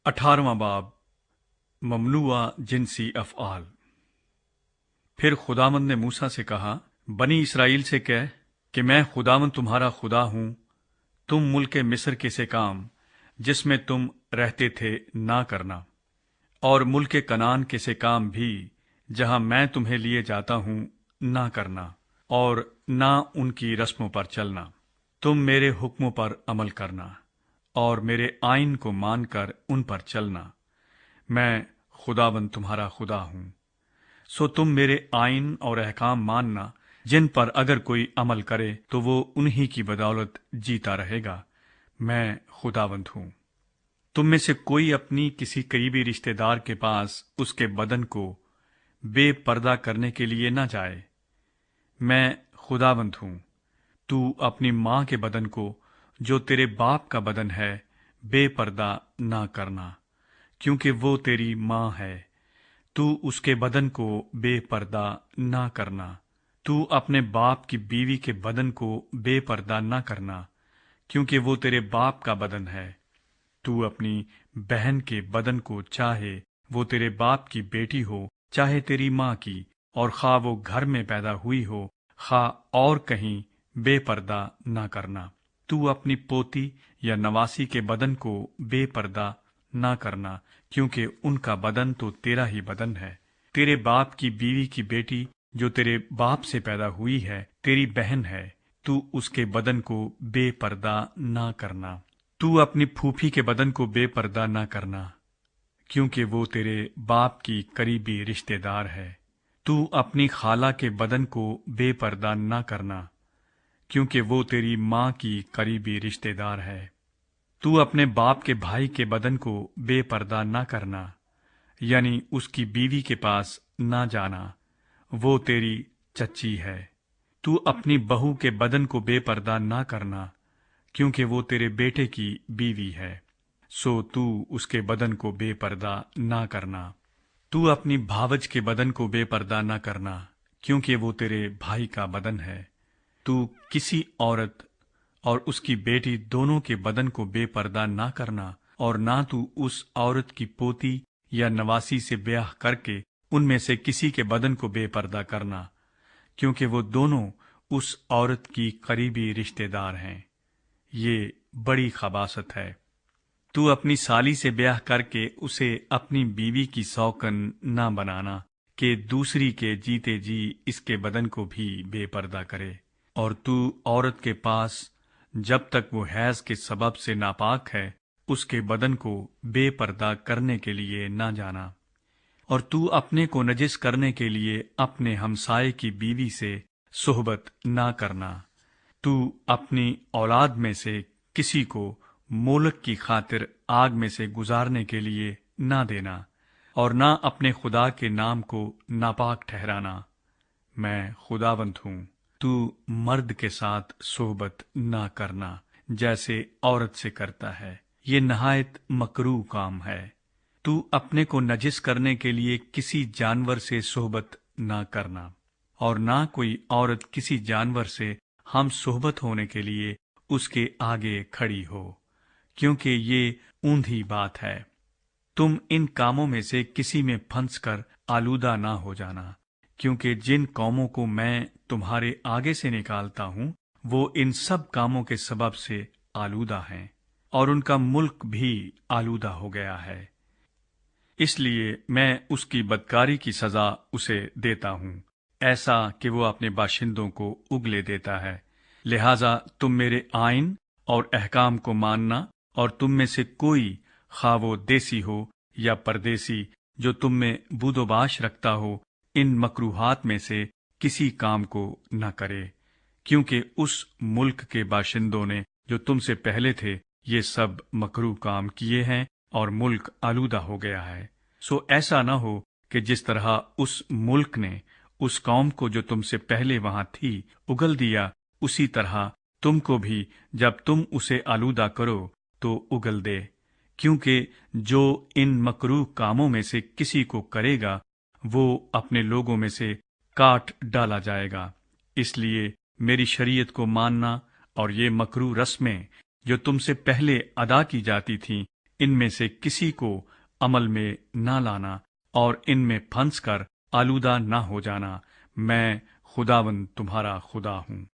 18واں باب ممنوعہ جنسی افعال۔ پھر خداوند نے موسیٰ سے کہا، بنی اسرائیل سے کہہ کہ میں خداوند تمہارا خدا ہوں۔ تم ملک مصر کے سے کام جس میں تم رہتے تھے نہ کرنا، اور ملک کنعان کے سے کام بھی جہاں میں تمہیں لیے جاتا ہوں نہ کرنا، اور نہ ان کی رسموں پر چلنا۔ تم میرے حکموں پر عمل کرنا اور میرے آئین کو مان کر ان پر چلنا۔ میں خداوند تمہارا خدا ہوں۔ سو تم میرے آئین اور احکام ماننا، جن پر اگر کوئی عمل کرے تو وہ انہی کی بدولت جیتا رہے گا۔ میں خداوند ہوں۔ تم میں سے کوئی اپنی کسی قریبی رشتہ دار کے پاس اس کے بدن کو بے پردہ کرنے کے لیے نہ جائے۔ میں خداوند ہوں۔ تو اپنی ماں کے بدن کو جو تیرے باپ کا بدن ہے بے پردہ نہ کرنا، کیونکہ وہ تیری ماں ہے۔ تو اس کے بدن کو بے پردہ نہ کرنا۔ تو اپنے باپ کی بیوی کے بدن کو بے پردہ نہ کرنا، کیونکہ وہ تیرے باپ کا بدن ہے۔ تو اپنی بہن کے بدن کو، چاہے وہ تیرے باپ کی بیٹی ہو چاہے تیری ماں کی، اور خواہ وہ گھر میں پیدا ہوئی ہو خواہ اور کہیں، بے پردہ نہ کرنا۔ تو اپنی پوتی یا نواسی کے بدن کو بے پردہ نہ کرنا، کیونکہ ان کا بدن تو تیرا ہی بدن ہے۔ تیرے باپ کی بیوی کی بیٹی جو تیرے باپ سے پیدا ہوئی ہے تیری بہن ہے، تو اس کے بدن کو بے پردہ نہ کرنا۔ تو اپنی پھوپھی کے بدن کو بے پردہ نہ کرنا، کیونکہ وہ تیرے باپ کی قریبی رشتہ دار ہے۔ تو اپنی خالہ کے بدن کو بے پردہ نہ کرنا، کیونکہ وہ تیری ماں کی قریبی رشتہ دار ہے۔ تو اپنے باپ کے بھائی کے بدن کو بے پردہ نہ کرنا، یعنی اس کی بیوی کے پاس نہ جانا، وہ تیری چچی ہے۔ تو اپنی بہو کے بدن کو بے پردہ نہ کرنا، کیونکہ وہ تیرے بیٹے کی بیوی ہے، سو تو اس کے بدن کو بے پردہ نہ کرنا۔ تو اپنی بھاوج کے بدن کو بے پردہ نہ کرنا، کیونکہ وہ تیرے بھائی کا بدن ہے۔ تو کسی عورت اور اس کی بیٹی دونوں کے بدن کو بے پردہ نہ کرنا، اور نہ تو اس عورت کی پوتی یا نواسی سے بیاہ کر کے ان میں سے کسی کے بدن کو بے پردہ کرنا، کیونکہ وہ دونوں اس عورت کی قریبی رشتہ دار ہیں۔ یہ بڑی خباثت ہے۔ تو اپنی سالی سے بیاہ کر کے اسے اپنی بیوی کی سوکن نہ بنانا کہ دوسری کے جیتے جی اس کے بدن کو بھی بے پردہ کرے۔ اور تو عورت کے پاس جب تک وہ حیض کے سبب سے ناپاک ہے اس کے بدن کو بے پردہ کرنے کے لیے نہ جانا۔ اور تو اپنے کو نجس کرنے کے لیے اپنے ہمسائے کی بیوی سے صحبت نہ کرنا۔ تو اپنی اولاد میں سے کسی کو مولک کی خاطر آگ میں سے گزارنے کے لیے نہ دینا، اور نہ اپنے خدا کے نام کو ناپاک ٹھہرانا۔ میں خداوند ہوں۔ تو مرد کے ساتھ صحبت نہ کرنا جیسے عورت سے کرتا ہے، یہ نہایت مکروہ کام ہے۔ تو اپنے کو نجس کرنے کے لیے کسی جانور سے صحبت نہ کرنا، اور نہ کوئی عورت کسی جانور سے ہم صحبت ہونے کے لیے اس کے آگے کھڑی ہو، کیونکہ یہ اوندھی بات ہے۔ تم ان کاموں میں سے کسی میں پھنس کر آلودہ نہ ہو جانا، کیونکہ جن قوموں کو میں تمہارے آگے سے نکالتا ہوں وہ ان سب کاموں کے سبب سے آلودہ ہیں، اور ان کا ملک بھی آلودہ ہو گیا ہے۔ اس لیے میں اس کی بدکاری کی سزا اسے دیتا ہوں، ایسا کہ وہ اپنے باشندوں کو اگلے دیتا ہے۔ لہذا تم میرے آئین اور احکام کو ماننا، اور تم میں سے کوئی، خواہ وہ دیسی ہو یا پردیسی، جو تم میں بود و باش رکھتا ہو، ان مکروہات میں سے کسی کام کو نہ کرے، کیونکہ اس ملک کے باشندوں نے جو تم سے پہلے تھے یہ سب مکروہ کام کیے ہیں، اور ملک آلودہ ہو گیا ہے۔ سو ایسا نہ ہو کہ جس طرح اس ملک نے اس قوم کو جو تم سے پہلے وہاں تھی اگل دیا، اسی طرح تم کو بھی جب تم اسے آلودہ کرو تو اگل دے، کیونکہ جو ان مکروہ کاموں میں سے کسی کو کرے گا وہ اپنے لوگوں میں سے کاٹ ڈالا جائے گا۔ اس لیے میری شریعت کو ماننا اور یہ مکروہ رسمیں جو تم سے پہلے ادا کی جاتی تھیں ان میں سے کسی کو عمل میں نہ لانا اور ان میں پھنس کر آلودہ نہ ہو جانا، میں خداوند تمہارا خدا ہوں۔